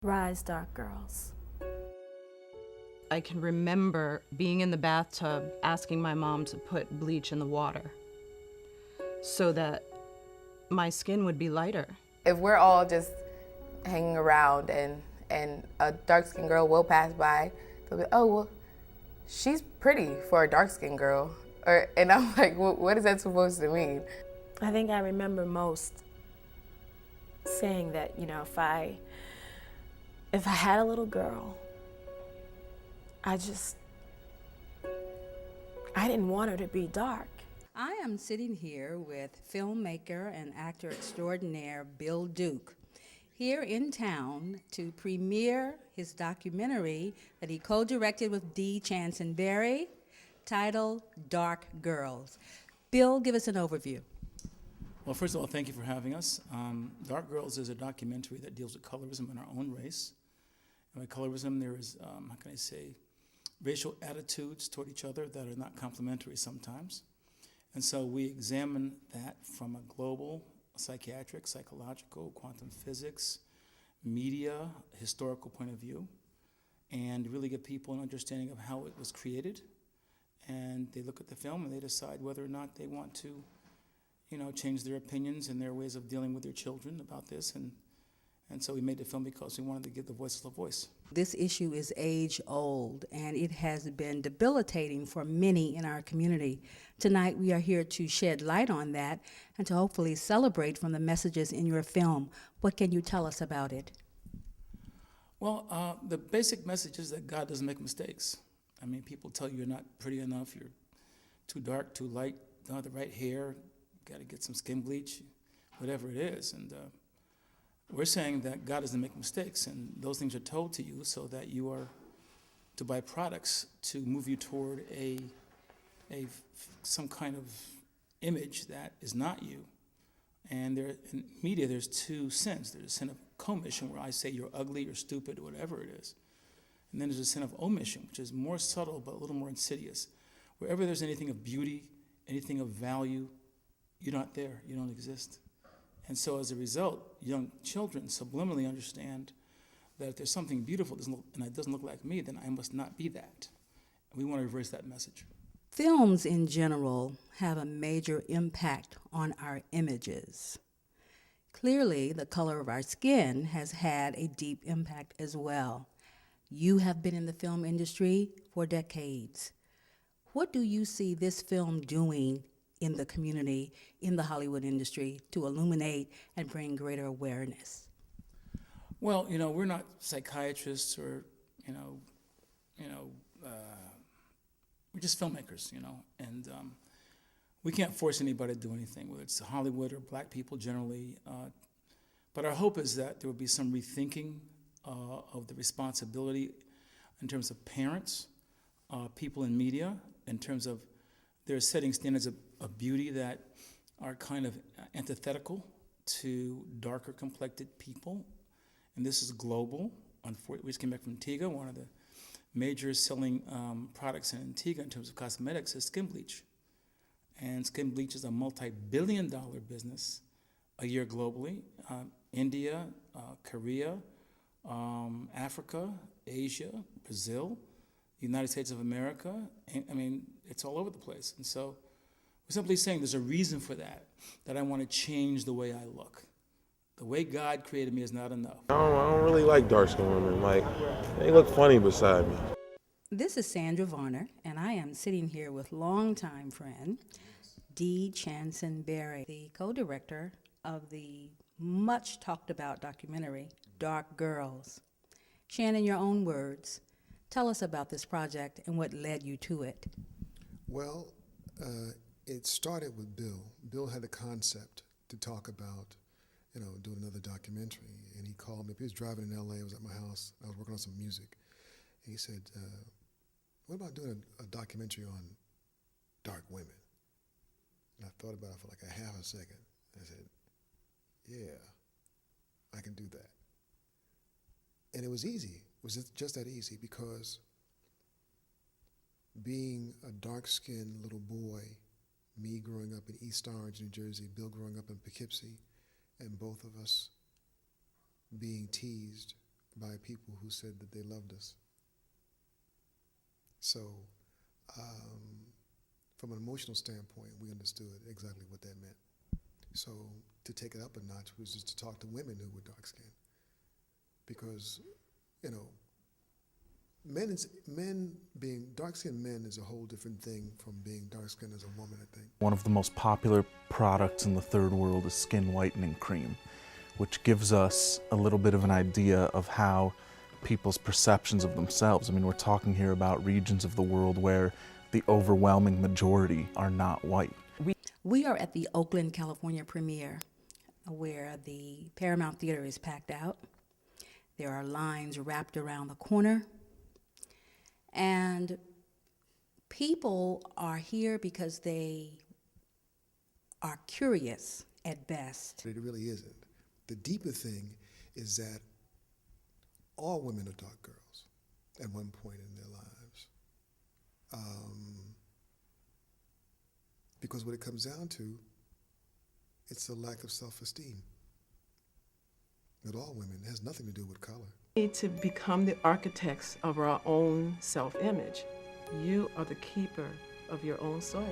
Rise, dark girls. I can remember being in the bathtub asking my mom to put bleach in the water so that my skin would be lighter. If we're all just hanging around and a dark-skinned girl will pass by, they'll be, oh, well, she's pretty for a dark-skinned girl. And I'm like, what is that supposed to mean? I think I remember most saying that, if I had a little girl, I didn't want her to be dark. I am sitting here with filmmaker and actor extraordinaire Bill Duke, here in town to premiere his documentary that he co-directed with Chann titled Dark Girls. Bill, give us an overview. Well, first of all, thank you for having us. Dark Girls is a documentary that deals with colorism in our own race. And by colorism, there is, how can I say, racial attitudes toward each other that are not complementary sometimes. And so we examine that from a global, psychiatric, psychological, quantum physics, media, historical point of view, and really give people an understanding of how it was created. And they look at the film and they decide whether or not they want to, change their opinions and their ways of dealing with their children about this. And so we made the film because we wanted to give the voices a voice. This issue is age old, and it has been debilitating for many in our community. Tonight, we are here to shed light on that and to hopefully celebrate from the messages in your film. What can you tell us about it? Well, the basic message is that God doesn't make mistakes. I mean, people tell you you're not pretty enough, you're too dark, too light, don't have the right hair, got to get some skin bleach, whatever it is. And we're saying that God doesn't make mistakes, and those things are told to you so that you are to buy products to move you toward some kind of image that is not you. And in media, there's two sins. There's a sin of commission, where I say you're ugly, you're stupid, whatever it is. And then there's a sin of omission, which is more subtle but a little more insidious. Wherever there's anything of beauty, anything of value, you're not there, you don't exist. And so as a result, young children subliminally understand that if there's something beautiful and it doesn't look like me, then I must not be that. And we want to reverse that message. Films in general have a major impact on our images. Clearly, the color of our skin has had a deep impact as well. You have been in the film industry for decades. What do you see this film doing in the community, in the Hollywood industry, to illuminate and bring greater awareness? Well, we're not psychiatrists or, we're just filmmakers, and we can't force anybody to do anything, whether it's Hollywood or black people generally. But our hope is that there will be some rethinking of the responsibility in terms of parents, people in media, in terms of they're setting standards of beauty that are kind of antithetical to darker complected people. And this is global. We just came back from Antigua. One of the major selling products in Antigua in terms of cosmetics is skin bleach. And skin bleach is a multi-billion-dollar business a year globally. India, Korea, Africa, Asia, Brazil, the United States of America. It's all over the place. And so we're simply saying there's a reason for that I want to change the way I look. The way God created me is not enough. I don't really like dark-skinned women. They look funny beside me. This is Sandra Varner, and I am sitting here with longtime friend Chann, the co-director of the much talked about documentary, Dark Girls. Chann, in your own words, tell us about this project and what led you to it. Well, it started with Bill. Bill had a concept to talk about, doing another documentary. And he called me. He was driving in LA. I was at my house. I was working on some music. And he said, what about doing a documentary on dark women? And I thought about it for like a half a second. I said, yeah, I can do that. And it was easy. It was just that easy because being a dark-skinned little boy, me growing up in East Orange, New Jersey, Bill growing up in Poughkeepsie, and both of us being teased by people who said that they loved us. So, from an emotional standpoint, we understood exactly what that meant. So, to take it up a notch was just to talk to women who were dark-skinned. Because, you know, being dark-skinned men is a whole different thing from being dark-skinned as a woman, I think. One of the most popular products in the third world is skin whitening cream, which gives us a little bit of an idea of how people's perceptions of themselves. I mean, we're talking here about regions of the world where the overwhelming majority are not white. We are at the Oakland, California premiere, where the Paramount Theater is packed out. There are lines wrapped around the corner. And people are here because they are curious at best. It really isn't. The deeper thing is that all women are dark girls at one point in their lives. Because what it comes down to, it's a lack of self-esteem. With all women, it has nothing to do with color. We need to become the architects of our own self-image. You are the keeper of your own soul.